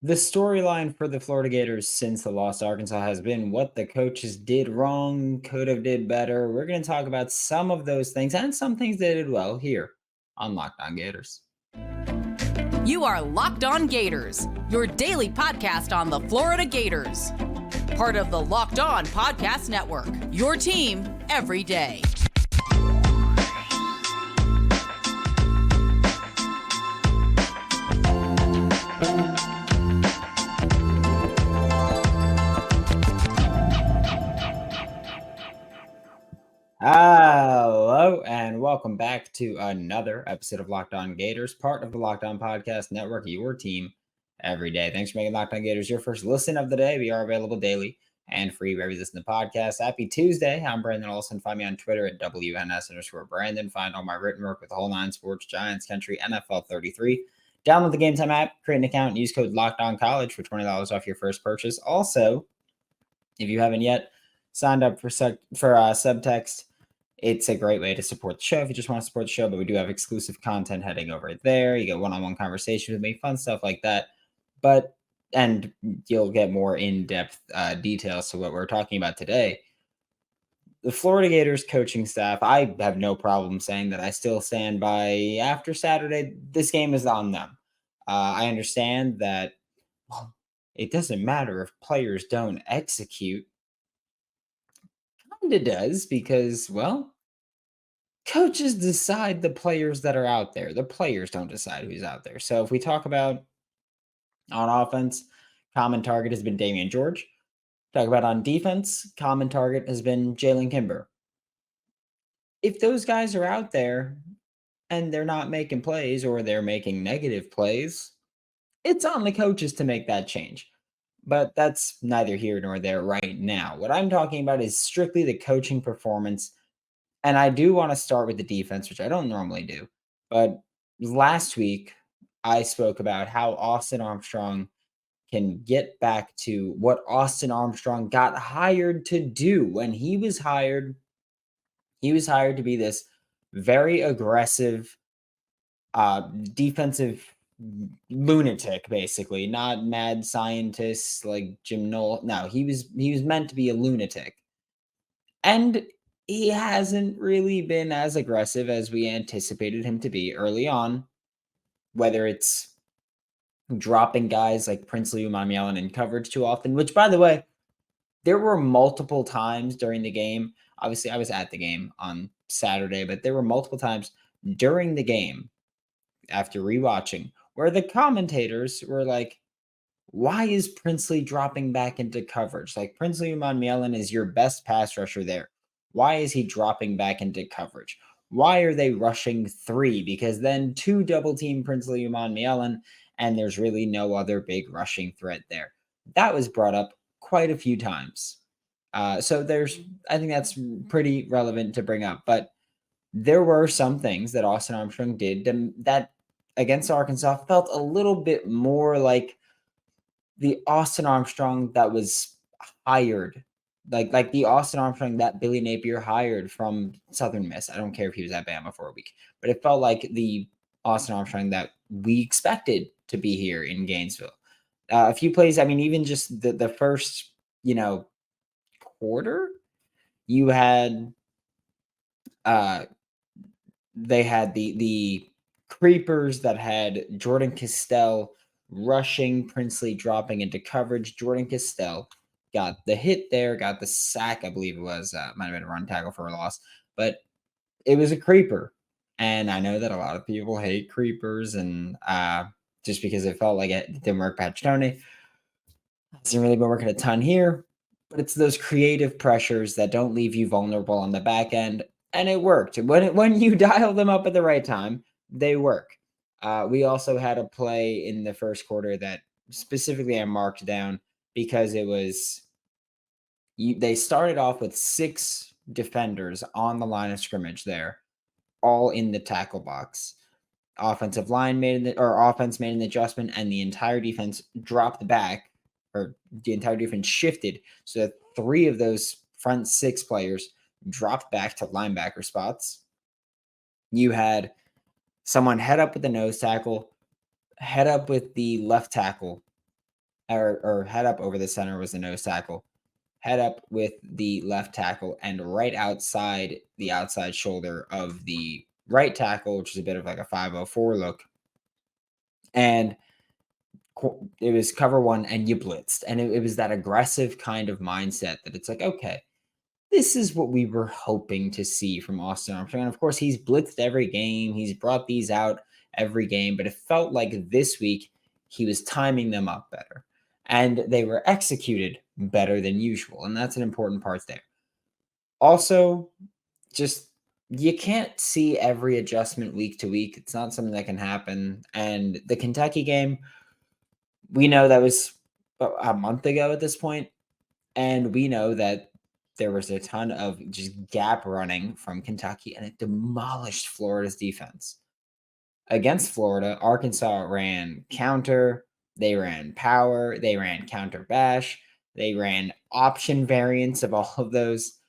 The storyline for the Florida Gators since the loss to Arkansas has been what the coaches did wrong, could have did better. We're going to talk about some of those things and some things they did well here on Locked On Gators. You are Locked On Gators, your daily podcast on the Florida Gators. Part of the Locked On Podcast Network, your team every day. Hello and welcome back to another episode of Locked On Gators, part of the Locked On Podcast Network, your team every day. Thanks for making Locked On Gators your first listen of the day. We are available daily and free wherever you listen to podcasts. Happy Tuesday. I'm Brandon Olsen. Find me on Twitter at WNS_Brandon. Find all my written work with the whole nine sports, Giants Country, NFL 33. Download the Game Time app, create an account, and use code LOCKEDONCollege for $20 off your first purchase. Also, if you haven't yet signed up for Subtext, it's a great way to support the show if you just want to support the show, but we do have exclusive content heading over there. You get one-on-one conversation with me, fun stuff like that. And you'll get more in-depth details to what we're talking about today. The Florida Gators coaching staff, I have no problem saying that I still stand by after Saturday. This game is on them. I understand that it doesn't matter if players don't execute. It does because, well, coaches decide the players that are out there. The players don't decide who's out there. So if we talk about on offense, common target has been Damian George. Talk about on defense, common target has been Jalen Kimber. If those guys are out there and they're not making plays or they're making negative plays, it's on the coaches to make that change. But that's neither here nor there right now. What I'm talking about is strictly the coaching performance. And I do want to start with the defense, which I don't normally do. But last week, I spoke about how Austin Armstrong can get back to what Austin Armstrong got hired to do. When he was hired to be this very aggressive defensive lunatic, basically, not mad scientist like Jim Knowles. No, he was meant to be a lunatic. And he hasn't really been as aggressive as we anticipated him to be early on, whether it's dropping guys like Princely Umanmielen in coverage too often, which, by the way, there were multiple times during the game. Obviously, I was at the game on Saturday, but there were multiple times during the game after rewatching where the commentators were like, why is Princely dropping back into coverage? Like, Princely Umanmielen is your best pass rusher there. Why is he dropping back into coverage? Why are they rushing three? Because then two double team Princely Umanmielen, and there's really no other big rushing threat there. That was brought up quite a few times. I think that's pretty relevant to bring up. But there were some things that Austin Armstrong did that against Arkansas felt a little bit more like the Austin Armstrong that was hired, like the Austin Armstrong that Billy Napier hired from Southern Miss. I don't care if he was at Bama for a week, but it felt like the Austin Armstrong that we expected to be here in Gainesville. A few plays, I mean, even just the first, quarter, you had they had the creepers that had Jordan Castell rushing, Princely dropping into coverage. Jordan Castell got the hit there, got the sack, I believe it was. Might have been a run tackle for a loss, but it was a creeper. And I know that a lot of people hate creepers, and just because it felt like it didn't work Patch Tony. Hasn't really been working a ton here, but it's those creative pressures that don't leave you vulnerable on the back end, and it worked. When you dial them up at the right time, they work. We also had a play in the first quarter that specifically I marked down because it was they started off with 6 defenders on the line of scrimmage there, all in the tackle box. Offense made an adjustment, and the entire defense dropped back, or the entire defense shifted, so that 3 of those front 6 players dropped back to linebacker spots. You had someone head up with the nose tackle, head up with the left tackle, or head up over the center was the nose tackle, head up with the left tackle, and right outside the outside shoulder of the right tackle, which is a bit of like a 504 look. And it was cover one and you blitzed. And it was that aggressive kind of mindset that it's like, okay, this is what we were hoping to see from Austin Armstrong. And of course, he's blitzed every game. He's brought these out every game, but it felt like this week he was timing them up better and they were executed better than usual. And that's an important part there. Also, just you can't see every adjustment week to week. It's not something that can happen. And the Kentucky game, we know that was a month ago at this point, and we know that there was a ton of just gap running from Kentucky, and it demolished Florida's defense. Against Florida, Arkansas ran counter, they ran power, they ran counter bash, they ran option variants of all of those,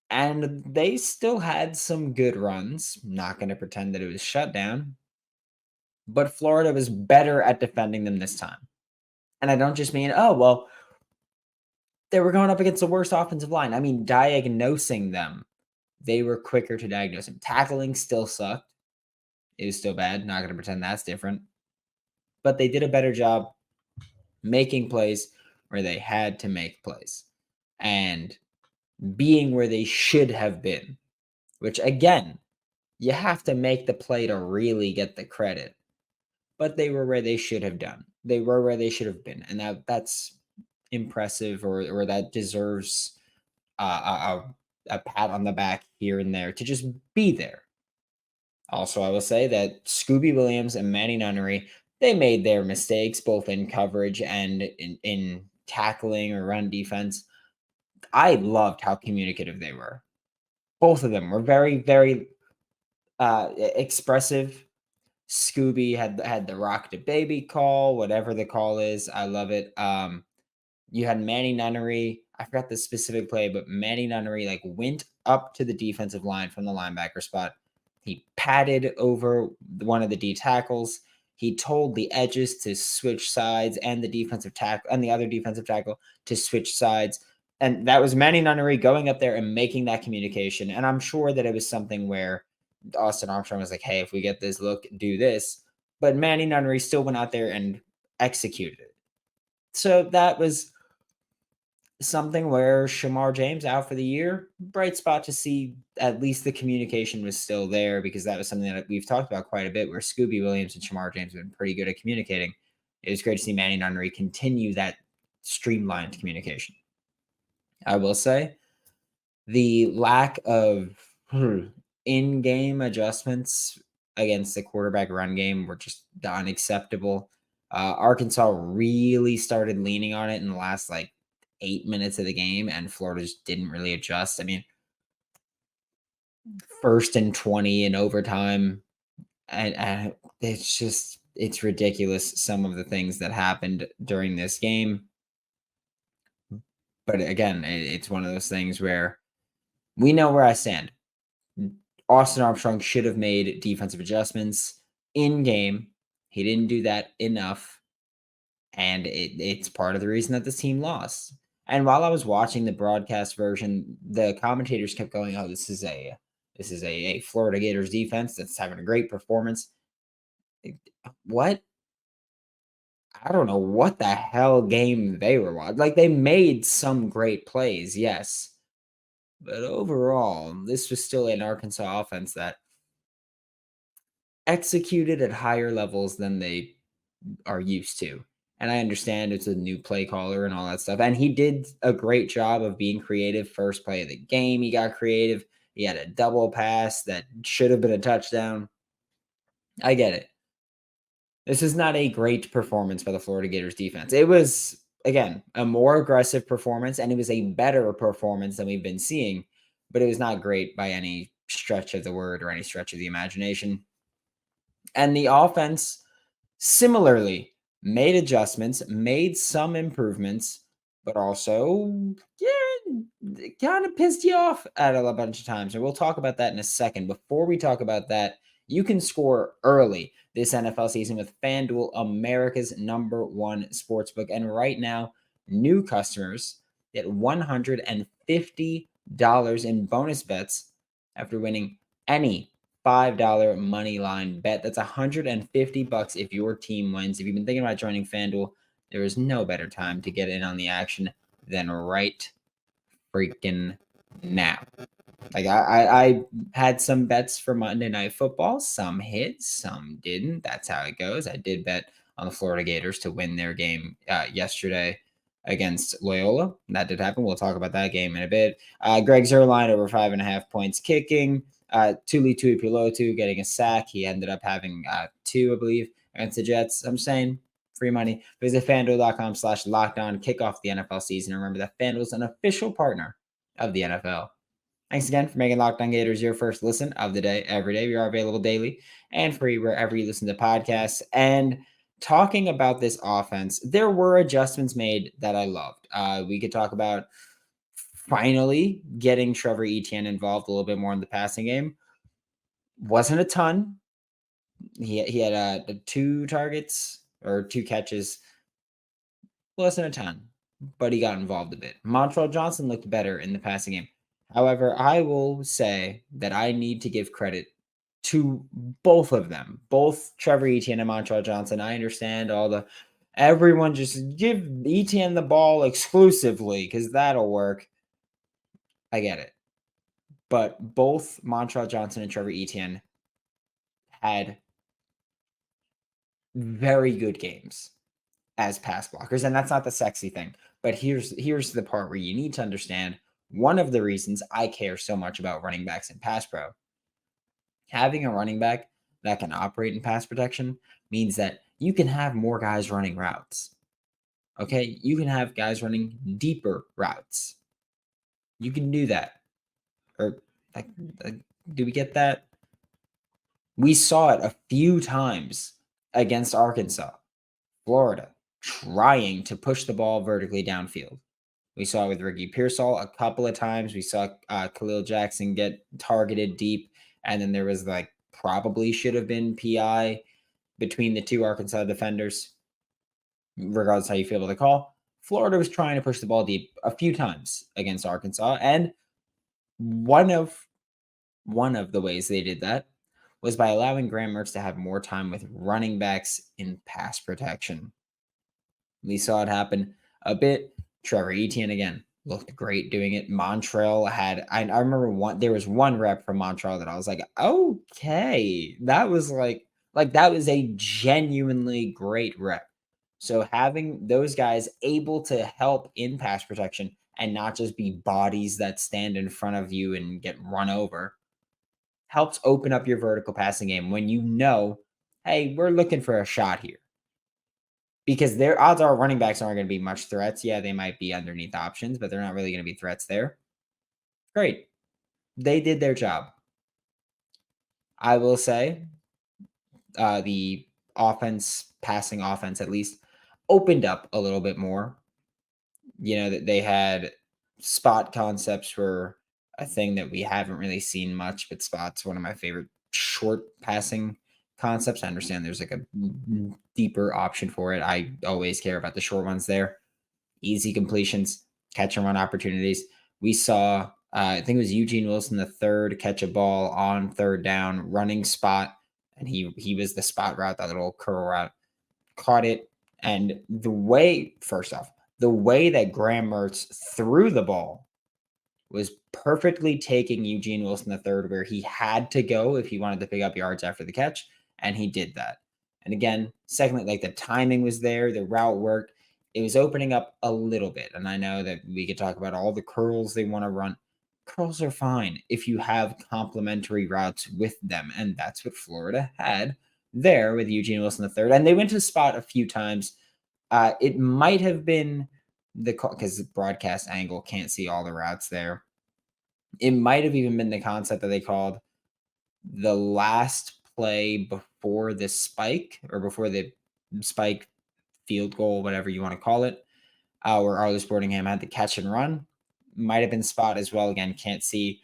and they still had some good runs. Not going to pretend that it was shut down, but Florida was better at defending them this time. And I don't just mean, oh, well, they were going up against the worst offensive line. I mean, diagnosing them. They were quicker to diagnose them. Tackling still sucked. It was still bad. Not going to pretend that's different. But they did a better job making plays where they had to make plays and being where they should have been, which again, you have to make the play to really get the credit. But they were where they should have done. They were where they should have been. And that's impressive, or that deserves a pat on the back here and there to just be there. Also, I will say that Scooby Williams and Manny Nunnery, they made their mistakes both in coverage and in tackling or run defense. I loved how communicative they were. Both of them were very, very expressive. Scooby had the rock to baby call, whatever the call is. I love it. You had Manny Nunnery. I forgot the specific play, but Manny Nunnery like went up to the defensive line from the linebacker spot. He patted over one of the D tackles. He told the edges to switch sides and the defensive tackle and the other defensive tackle to switch sides. And that was Manny Nunnery going up there and making that communication. And I'm sure that it was something where Austin Armstrong was like, hey, if we get this look, do this. But Manny Nunnery still went out there and executed it. So that was something where Shamar James out for the year. Bright spot to see at least the communication was still there, because that was something that we've talked about quite a bit, where Scooby Williams and Shamar James have been pretty good at communicating. It was great to see Manny Nunnery continue that streamlined communication. I will say the lack of in-game adjustments against the quarterback run game were just unacceptable. Arkansas really started leaning on it in the last 8 minutes of the game, and Florida just didn't really adjust. I mean, 1st and 20 in overtime, and it's ridiculous, some of the things that happened during this game. But again, it's one of those things where we know where I stand. Austin Armstrong should have made defensive adjustments in game. He didn't do that enough, and it's part of the reason that this team lost. And while I was watching the broadcast version, the commentators kept going, "Oh, this is a Florida Gators defense that's having a great performance." What? I don't know what the hell game they were watching. They made some great plays, yes. But overall, this was still an Arkansas offense that executed at higher levels than they are used to. And I understand it's a new play caller and all that stuff. And he did a great job of being creative. First play of the game, he got creative. He had a double pass that should have been a touchdown. I get it. This is not a great performance by the Florida Gators defense. It was, again, a more aggressive performance, and it was a better performance than we've been seeing, but it was not great by any stretch of the word or any stretch of the imagination. And the offense similarly made adjustments, made some improvements, but also, kind of pissed you off at a bunch of times. And we'll talk about that in a second. Before we talk about that, You can score early this NFL season with FanDuel, America's #1 sportsbook. And right now, new customers get $150 in bonus bets after winning any $5 money line bet. That's $150 if your team wins. If you've been thinking about joining FanDuel, there is no better time to get in on the action than right freaking now. Like I had some bets for Monday Night Football. Some hit, some didn't. That's how it goes. I did bet on the Florida Gators to win their game yesterday against Loyola. That did happen. We'll talk about that game in a bit. Greg Zuerlein over 5.5 points kicking. Tuli Tuipulotu getting a sack. He ended up having 2, I believe, against the Jets. I'm saying free money. Visit FanDuel.com/lockedon. Kick off the NFL season. Remember that FanDuel is an official partner of the NFL. Thanks again for making Locked On Gators your first listen of the day every day. We are available daily and free wherever you listen to podcasts. And talking about this offense, there were adjustments made that I loved. We could talk about finally getting Trevor Etienne involved a little bit more in the passing game. Wasn't a ton. He had 2 targets or 2 catches. Wasn't a ton, but he got involved a bit. Montrell Johnson looked better in the passing game. However, I will say that I need to give credit to both of them, both Trevor Etienne and Montrell Johnson. I understand everyone just give Etienne the ball exclusively because that'll work. I get it. But both Montrell Johnson and Trevor Etienne had very good games as pass blockers. And that's not the sexy thing. But here's the part where you need to understand one of the reasons I care so much about running backs in pass pro. Having a running back that can operate in pass protection means that you can have more guys running routes. Okay? You can have guys running deeper routes. You can do that. Or do we get that? We saw it a few times against Arkansas, Florida, trying to push the ball vertically downfield. We saw it with Ricky Pearsall a couple of times. We saw Khalil Jackson get targeted deep. And then there was probably should have been PI between the 2 Arkansas defenders, regardless how you feel about the call. Florida was trying to push the ball deep a few times against Arkansas. And one of the ways they did that was by allowing Graham Mertz to have more time with running backs in pass protection. We saw it happen a bit. Trevor Etienne again looked great doing it. Montrell had I remember there was one rep from Montrell that I was like, okay, that was like that was a genuinely great rep. So having those guys able to help in pass protection and not just be bodies that stand in front of you and get run over helps open up your vertical passing game when you know, hey, we're looking for a shot here. Because their odds are running backs aren't going to be much threats. Yeah, they might be underneath options, but they're not really going to be threats there. Great. They did their job. I will say the passing offense at least, opened up a little bit more. That they had spot concepts were a thing that we haven't really seen much, but spot's one of my favorite short passing concepts. I understand there's a deeper option for it. I always care about the short ones there. Easy completions, catch and run opportunities. We saw, I think it was Eugene Wilson, the third catch a ball on 3rd down, running spot. And he was the spot route, that little curl route, caught it. And the way that Graham Mertz threw the ball was perfectly taking Eugene Wilson III where he had to go if he wanted to pick up yards after the catch, and he did that. And again, secondly, the timing was there, the route worked. It was opening up a little bit, and I know that we could talk about all the curls they want to run. Curls are fine if you have complementary routes with them, and that's what Florida had there with Eugene Wilson III. And they went to spot a few times. It might have been because the broadcast angle can't see all the routes there. It might have even been the concept that they called the last play before the spike or before the spike field goal, whatever you want to call it, where Arliss Boardingham had the catch and run. Might have been spot as well. Again, can't see.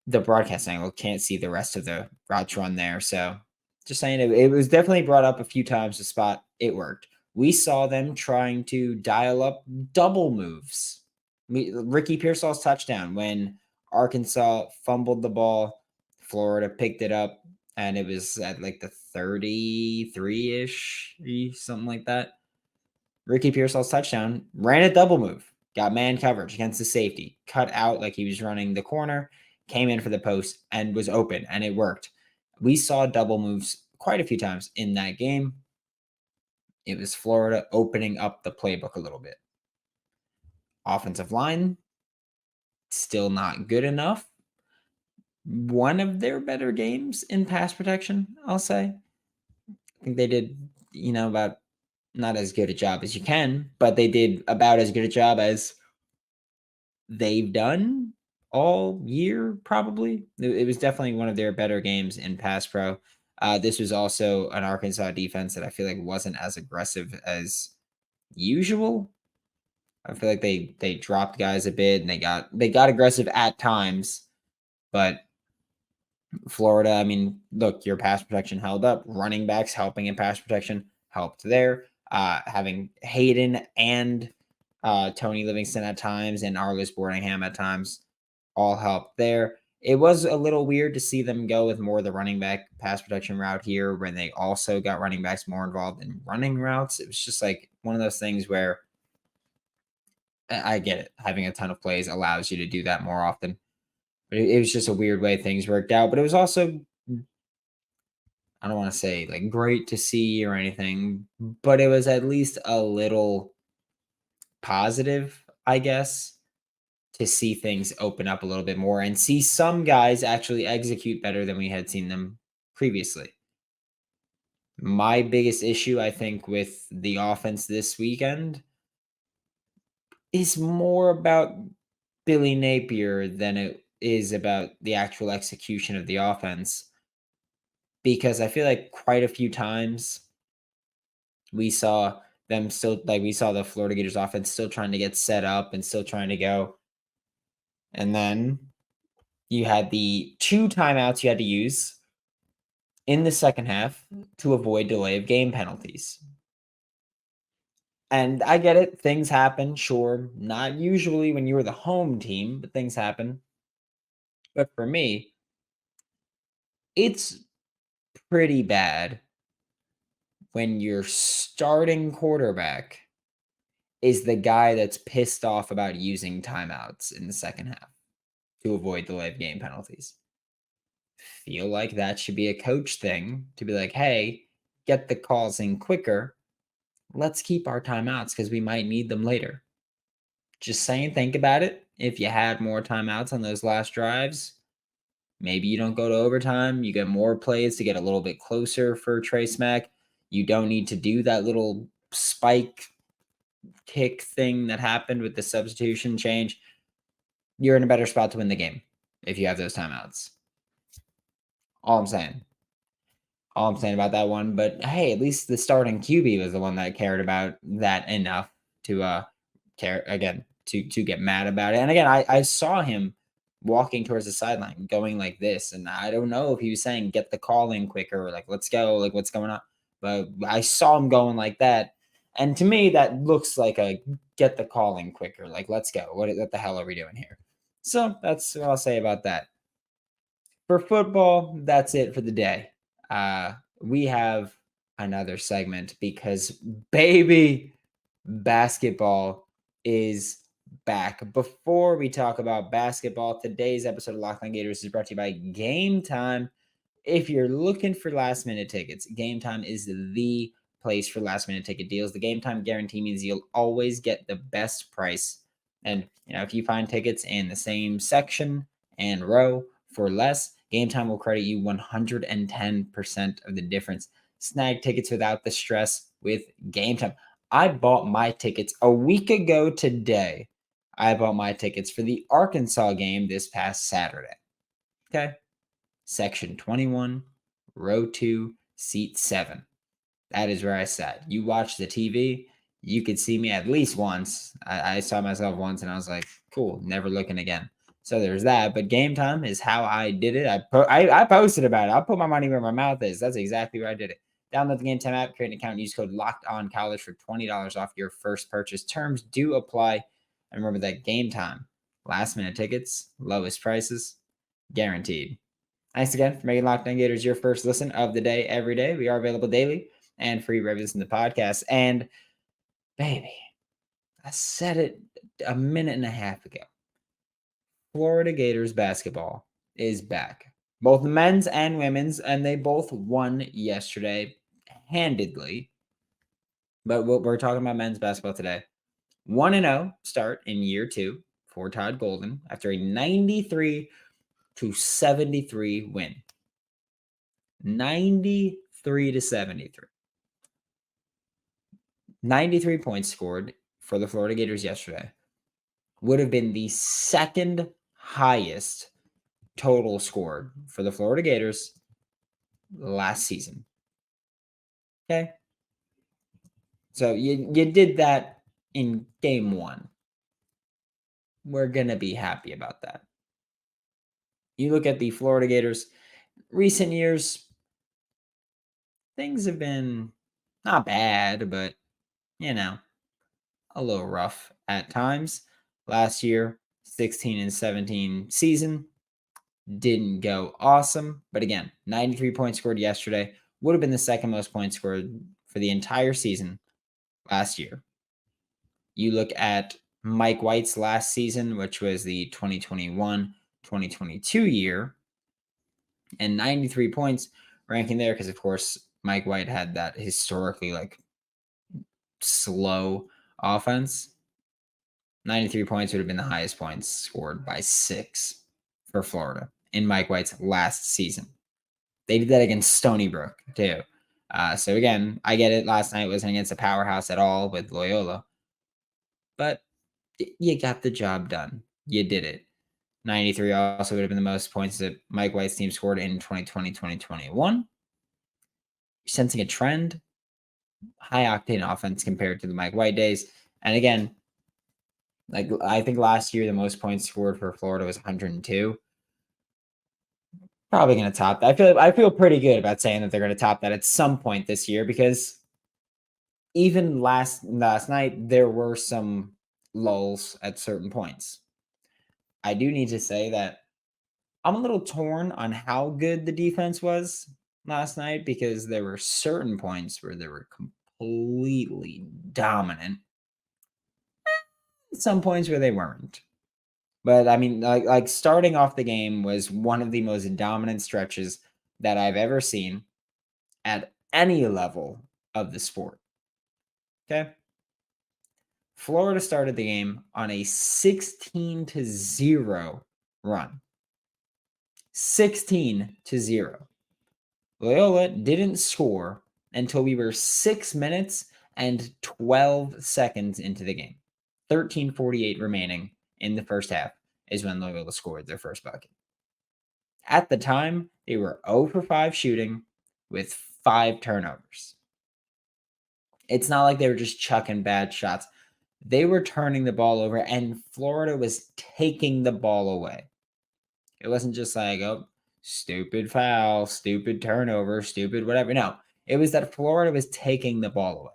the broadcast angle can't see the rest of the routes run there. So just saying, it was definitely brought up a few times. The spot, it worked. We saw them trying to dial up double moves. Ricky Pearsall's touchdown when Arkansas fumbled the ball, Florida picked it up, and it was at like the 33-ish, something like that. Ricky Pearsall's touchdown, ran a double move, got man coverage against the safety, cut out like he was running the corner, came in for the post, and was open, and it worked. We saw double moves quite a few times in that game. It was Florida opening up the playbook a little bit. Offensive line, still not good enough. One of their better games in pass protection, I'll say. I think they did, about not as good a job as you can, but they did about as good a job as they've done all year, probably. It was definitely one of their better games in pass pro. This was also an Arkansas defense that I feel like wasn't as aggressive as usual. I feel like they dropped guys a bit and they got aggressive at times, but Florida, I mean, look, your pass protection held up. Running backs helping in pass protection helped there. Having Hayden and Tony Livingston at times and Arliss Boardingham at times all helped there. It was a little weird to see them go with more of the running back pass protection route here when they also got running backs more involved in running routes. It was just like one of those things where I get it. Having a ton of plays allows you to do that more often. But it was just a weird way things worked out. But it was also, I don't want to say like great to see or anything, but it was at least a little positive, I guess, to see things open up a little bit more and see some guys actually execute better than we had seen them previously. My biggest issue, I think, with the offense this weekend is more about Billy Napier than it is about the actual execution of the offense. Because I feel like quite a few times we saw them still, like we saw the Florida Gators offense still trying to get set up and still trying to go. And then you had the 2 timeouts you had to use in the second half to avoid delay of game penalties. And I get it. Things happen. Sure. Not usually when you were the home team, but things happen. But for me, it's pretty bad when your starting quarterback is the guy that's pissed off about using timeouts in the second half to avoid delay of game penalties. Feel like that should be a coach thing to be like, hey, get the calls in quicker. Let's keep our timeouts because we might need them later. Just saying, think about it. If you had more timeouts on those last drives, maybe you don't go to overtime. You get more plays to get a little bit closer for Trace Mack. You don't need to do that little spike kick thing that happened with the substitution change. You're in a better spot to win the game if you have those timeouts. All I'm saying. All I'm saying about that one. But hey, at least the starting QB was the one that cared about that enough to care again to get mad about it. And again, I saw him walking towards the sideline, going like this, and I don't know if he was saying get the call in quicker, or like let's go, like what's going on. But I saw him going like that, and to me, that looks like a get the call in quicker, like let's go. What the hell are we doing here? So that's what I'll say about that. For football, that's it for the day. We have another segment because baby basketball is back. Before we talk about basketball, today's episode of Locked On Gators is brought to you by Game Time. If you're looking for last minute tickets, Game Time is the place for last minute ticket deals. The Game Time guarantee means you'll always get the best price. And if you find tickets in the same section and row for less, Game Time will credit you 110% of the difference. Snag tickets without the stress with Game Time. I bought my tickets a week ago today. I bought my tickets for the Arkansas game this past Saturday. Okay. Section 21, row 2, seat 7. That is where I sat. You watch the TV, you could see me at least once. I saw myself once and I was like, cool, never looking again. So there's that. But game time is how I did it. I posted about it. I'll put my money where my mouth is. That's exactly where I did it. Download the Game Time app, create an account, and use code LOCKEDONCollege for $20 off your first purchase. Terms do apply. And remember that Game Time, last minute tickets, lowest prices, guaranteed. Thanks again for making Locked On Gators your first listen of the day every day. We are available daily and free reviews in the podcast. And baby, I said it a minute and a half ago. Florida Gators basketball is back. Both men's and women's, and they both won yesterday handedly. But we're talking about men's basketball today. 1-0 start in year 2 for Todd Golden after a 93-73 win. 93-73. 93 points scored for the Florida Gators yesterday. Would have been the second highest total scored for the Florida Gators last season. Okay. So you did that in game 1. We're going to be happy about that. You look at the Florida Gators recent years, things have been not bad, but a little rough at times. Last year, 16-17 season didn't go awesome, but again, 93 points scored yesterday would have been the second most points scored for the entire season last year. You look at Mike White's last season, which was the 2021-2022 year, and 93 points ranking there because, of course, Mike White had that historically slow offense. 93 points would have been the highest points scored by 6 for Florida in Mike White's last season. They did that against Stony Brook, too. So, again, I get it. Last night wasn't against a powerhouse at all with Loyola. But you got the job done. You did it. 93 also would have been the most points that Mike White's team scored in 2020-2021. You're sensing a trend. High-octane offense compared to the Mike White days. And, again, I think last year the most points scored for Florida was 102. Probably going to top that. I feel pretty good about saying that they're going to top that at some point this year because even last night there were some lulls at certain points. I do need to say that I'm a little torn on how good the defense was last night because there were certain points where they were completely dominant. Some points where they weren't. But I mean, like starting off the game was one of the most dominant stretches that I've ever seen at any level of the sport. Okay. Florida started the game on a 16-0 run. 16-0. Loyola didn't score until we were 6 minutes and 12 seconds into the game. 13:48 remaining in the first half is when Loyola scored their first bucket. At the time, they were 0 for 5 shooting with 5 turnovers. It's not like they were just chucking bad shots. They were turning the ball over, and Florida was taking the ball away. It wasn't just like, oh, stupid foul, stupid turnover, stupid whatever. No, it was that Florida was taking the ball away.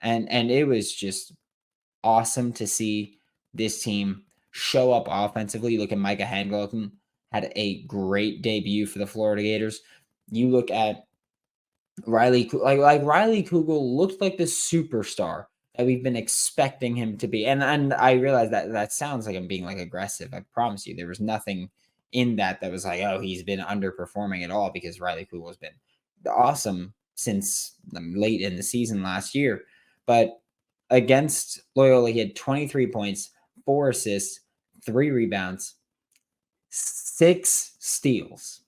And it was just awesome to see this team show up offensively. You look at Micah Handleton, had a great debut for the Florida Gators. You look at Riley, Riley Kugel looked like the superstar that we've been expecting him to be. And I realize that sounds like I'm being aggressive. I promise you, there was nothing in that was like, oh, he's been underperforming at all because Riley Kugel has been awesome since late in the season last year. But against Loyola, he had 23 points, 4 assists, 3 rebounds, 6 steals.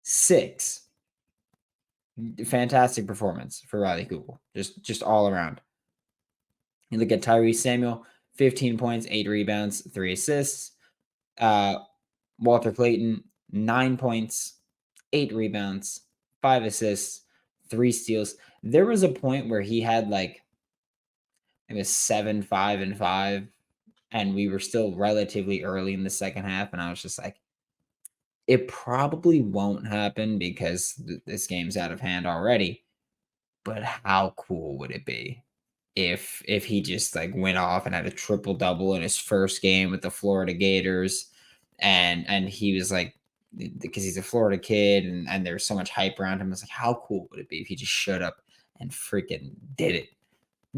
6. Fantastic performance for Riley Kugel. Just all around. You look at Tyrese Samuel, 15 points, 8 rebounds, 3 assists. Walter Clayton, 9 points, 8 rebounds, 5 assists, 3 steals. There was a point where he had it was 7, 5, and 5 and we were still relatively early in the second half, and I was just like, it probably won't happen because this game's out of hand already. But how cool would it be if he just like went off and had a triple double in his first game with the Florida Gators, and he was like, because he's a Florida kid and there's so much hype around him. I was like, how cool would it be if he just showed up and freaking did it?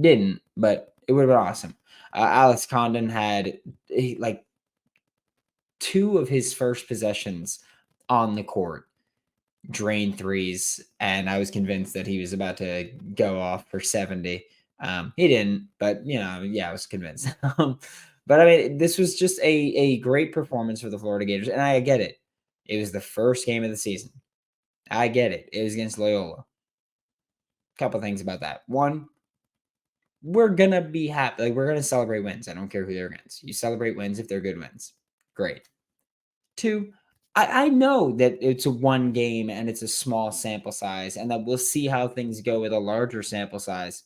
Didn't, but it would have been awesome. Alex Condon had like two of his first possessions on the court drain threes, and I was convinced that he was about to go off for 70. He didn't, but yeah, I was convinced. But I mean, this was just a great performance for the Florida Gators, and I get it. It was the first game of the season. I get it. It was against Loyola. Couple things about that. One, we're gonna be happy. Like, we're gonna celebrate wins. I don't care who they're against. You celebrate wins if they're good wins. Great. Two, I know that it's a one game and it's a small sample size, and that we'll see how things go with a larger sample size.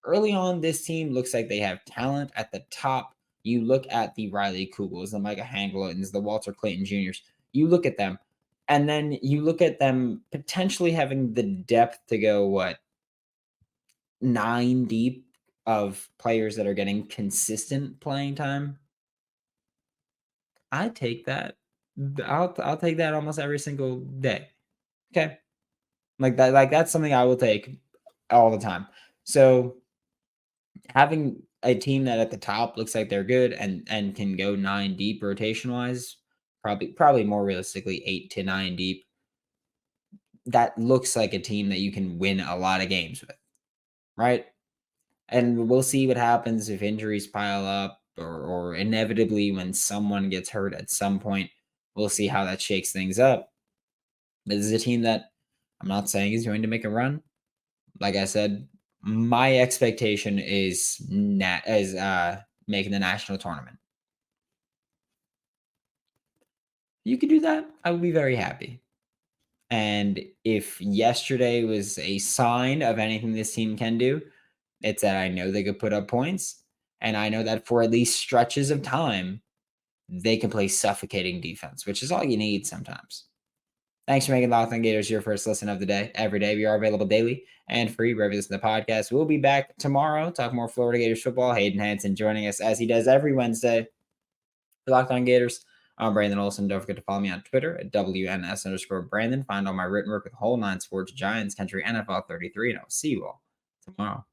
Early on, this team looks like they have talent at the top. You look at the Riley Kugels, the Micah Hanglotons, the Walter Clayton Juniors. You look at them, and then you look at them potentially having the depth to go, what, 9 deep of players that are getting consistent playing time. I take that. I'll take that almost every single day. Okay. Like that's something I will take all the time. So having a team that at the top looks like they're good and can go 9 deep rotation wise, probably more realistically 8 to 9 deep. That looks like a team that you can win a lot of games with, right? And we'll see what happens if injuries pile up or inevitably when someone gets hurt at some point. We'll see how that shakes things up. This is a team that I'm not saying is going to make a run. Like I said, my expectation is making the national tournament. You could do that. I would be very happy. And if yesterday was a sign of anything this team can do, it's that I know they could put up points, and I know that for at least stretches of time, they can play suffocating defense, which is all you need sometimes. Thanks for making Locked On Gators your first listen of the day. Every day, we are available daily and free wherever you listen to the podcast. We'll be back tomorrow, talk more Florida Gators football. Hayden Hanson joining us as he does every Wednesday for Locked On Gators. I'm Brandon Olsen. Don't forget to follow me on Twitter at WNS_Brandon. Find all my written work with Whole Nine Sports, Giants, Country, NFL 33, and I'll see you all tomorrow.